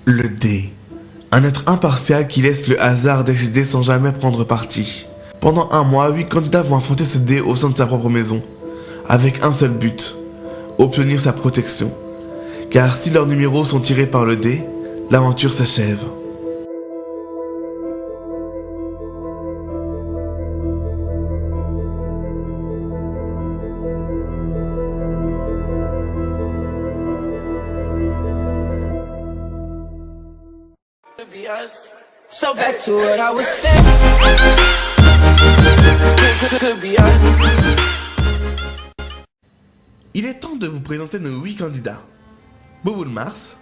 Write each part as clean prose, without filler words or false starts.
Le dé. Un être impartial qui laisse le hasard décider sans jamais prendre parti. Pendant un mois, 8 candidats vont affronter ce dé au sein de sa propre maison, avec un seul but, obtenir sa protection. Car si leurs numéros sont tirés par le dé, l'aventure s'achève. So back to what I was saying. Could be us. Il est temps de vous présenter nos 8 candidats. Bouboule Mars,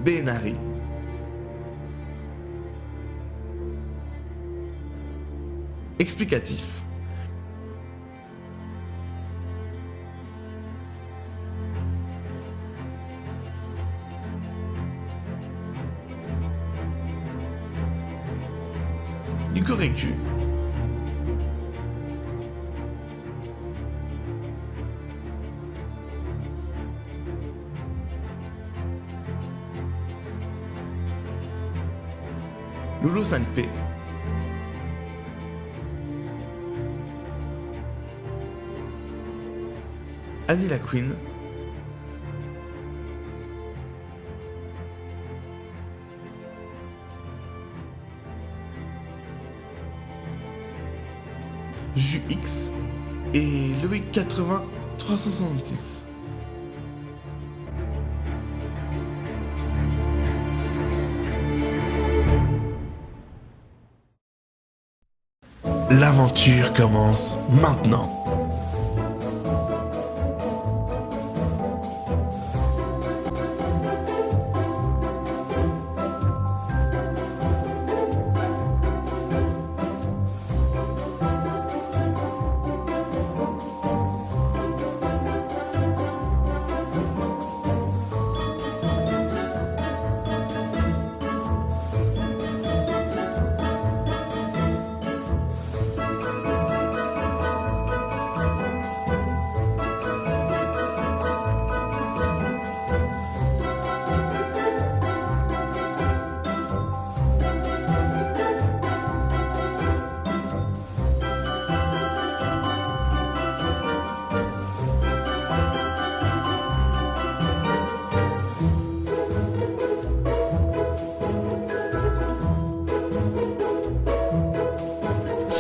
Benari, Explicatif, Yukoreku, Loulou 5P, Annie la Queen, JUX et Loïc 80 366. L'aventure commence maintenant.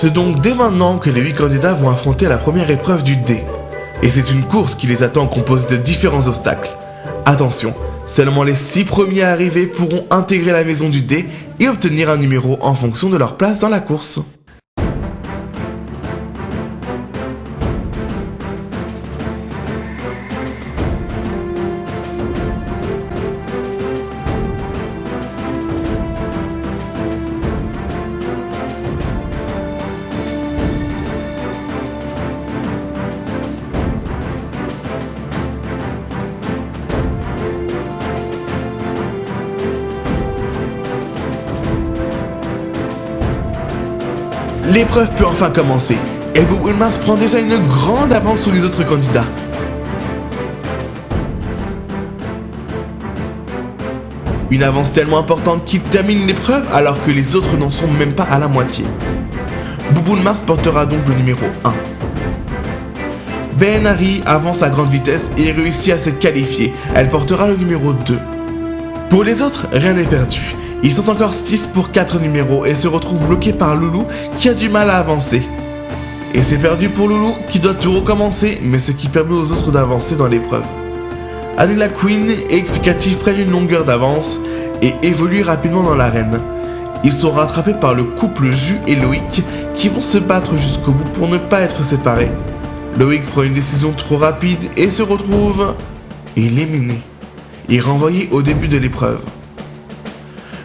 C'est donc dès maintenant que les 8 candidats vont affronter la première épreuve du dé. Et c'est une course qui les attend composée de différents obstacles. Attention, seulement les 6 premiers arrivés pourront intégrer la maison du dé et obtenir un numéro en fonction de leur place dans la course. L'épreuve peut enfin commencer, et Bouboule Mars prend déjà une grande avance sur les autres candidats. Une avance tellement importante qu'il termine l'épreuve alors que les autres n'en sont même pas à la moitié. Bouboule Mars portera donc le numéro 1. Benari avance à grande vitesse et réussit à se qualifier, elle portera le numéro 2. Pour les autres, rien n'est perdu. Ils sont encore 6 pour 4 numéros et se retrouvent bloqués par Loulou qui a du mal à avancer. Et c'est perdu pour Loulou qui doit tout recommencer, mais ce qui permet aux autres d'avancer dans l'épreuve. Annie la Queen et Explicatif prennent une longueur d'avance et évoluent rapidement dans l'arène. Ils sont rattrapés par le couple Jus et Loïc qui vont se battre jusqu'au bout pour ne pas être séparés. Loïc prend une décision trop rapide et se retrouve éliminé et renvoyé au début de l'épreuve.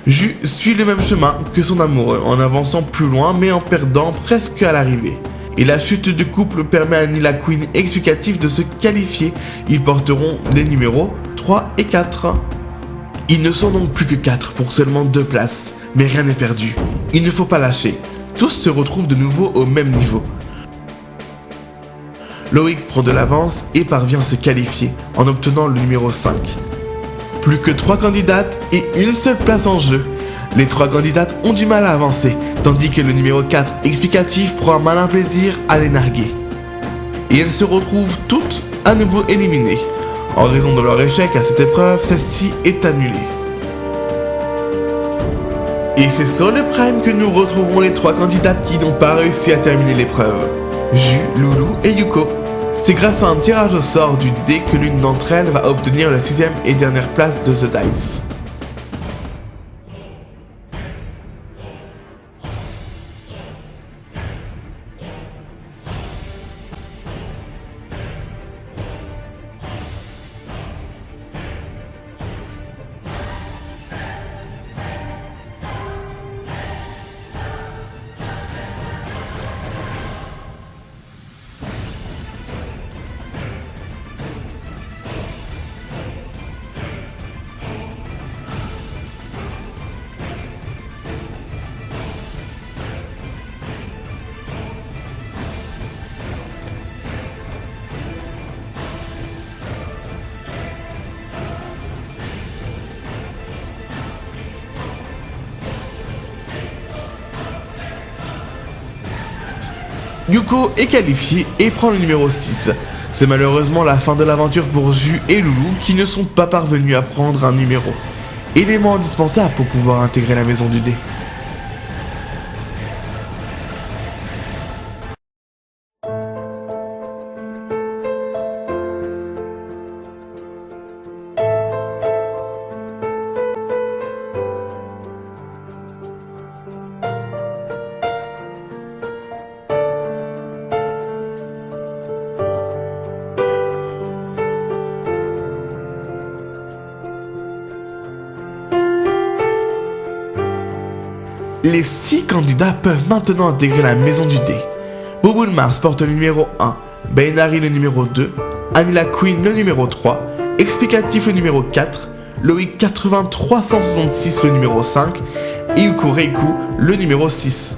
Jus suit le même chemin que son amoureux en avançant plus loin mais en perdant presque à l'arrivée. Et la chute de couple permet à Annie la Queen et Explicatif de se qualifier. Ils porteront les numéros 3 et 4. Ils ne sont donc plus que 4 pour seulement 2 places. Mais rien n'est perdu. Il ne faut pas lâcher. tous se retrouvent de nouveau au même niveau. Loïc prend de l'avance et parvient à se qualifier en obtenant le numéro 5. Plus que 3 candidates et une seule place en jeu. Les 3 candidates ont du mal à avancer, tandis que le numéro 4, explicatif, prend un malin plaisir à les narguer. Et elles se retrouvent toutes à nouveau éliminées. En raison de leur échec à cette épreuve, celle-ci est annulée. Et c'est sur le Prime que nous retrouvons les 3 candidates qui n'ont pas réussi à terminer l'épreuve. Ju, Loulou et Yuko. C'est grâce à un tirage au sort du dé que l'une d'entre elles va obtenir la 6ème et dernière place de The Dice. Yuko est qualifié et prend le numéro 6. C'est malheureusement la fin de l'aventure pour Ju et Loulou qui ne sont pas parvenus à prendre un numéro, élément indispensable pour pouvoir intégrer la maison du dé. Les 6 candidats peuvent maintenant intégrer la maison du dé. Bouboule Mars porte le numéro 1, Bainari le numéro 2, Anila Queen le numéro 3, Explicatif le numéro 4, Loïc 8366 le numéro 5 et Yuko Reiku le numéro 6.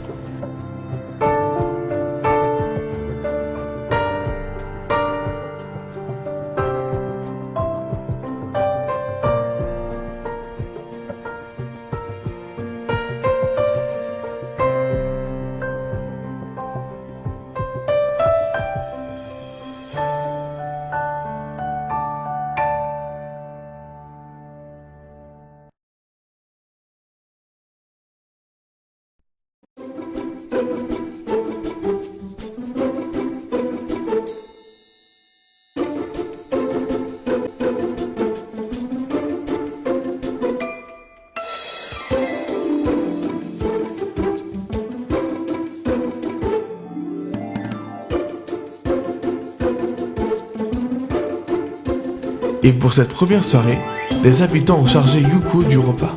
Et pour cette première soirée, les habitants ont chargé Yuko du repas.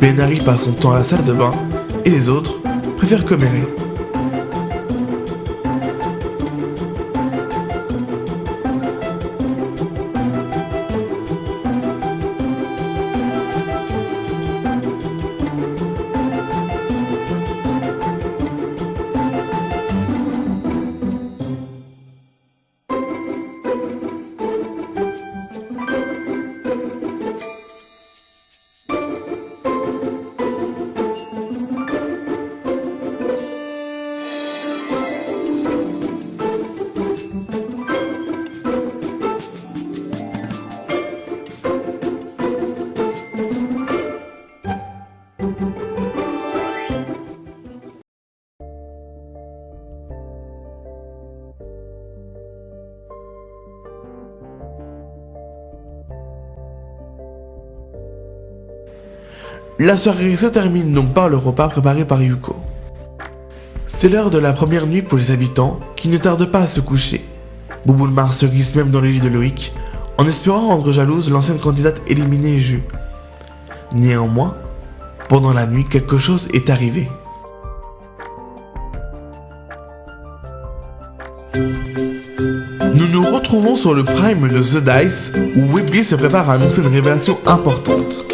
Bainari passe son temps à la salle de bain et les autres préfèrent commérer. La soirée se termine donc par le repas préparé par Yuko. C'est l'heure de la première nuit pour les habitants qui ne tardent pas à se coucher. Bouboule Mars se glisse même dans le lit de Loïc en espérant rendre jalouse l'ancienne candidate éliminée Ju. Néanmoins, pendant la nuit, quelque chose est arrivé. Nous nous retrouvons sur le Prime de The Dice où Weebly se prépare à annoncer une révélation importante.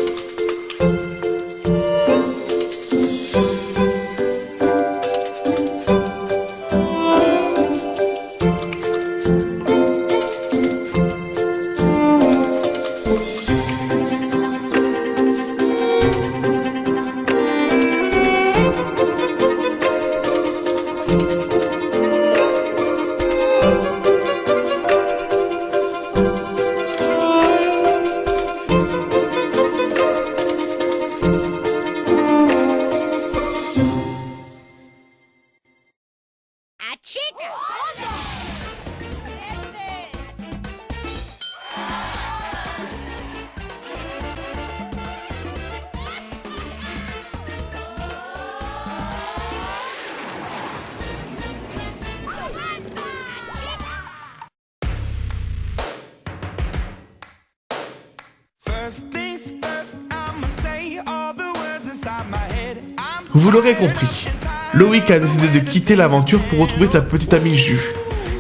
Vous l'aurez compris, Loïc a décidé de quitter l'aventure pour retrouver sa petite amie Ju.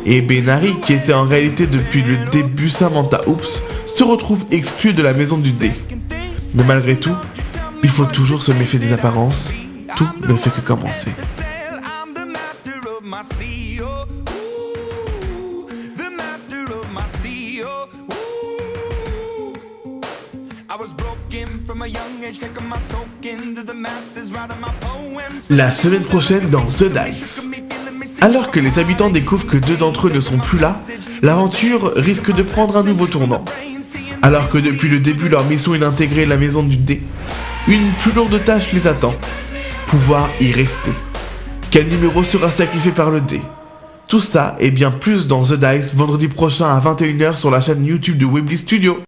Et Benari, qui était en réalité depuis le début Samantha Oops, se retrouve exclu de la maison du dé. Mais malgré tout, il faut toujours se méfier des apparences, tout ne fait que commencer. La semaine prochaine dans The Dice. Alors que les habitants découvrent que 2 d'entre eux ne sont plus là, l'aventure risque de prendre un nouveau tournant. Alors que depuis le début leur mission est d'intégrer la maison du dé, une plus lourde tâche les attend. Pouvoir y rester. Quel numéro sera sacrifié par le dé? Tout ça et bien plus dans The Dice vendredi prochain à 21h sur la chaîne YouTube de Weebly Studio.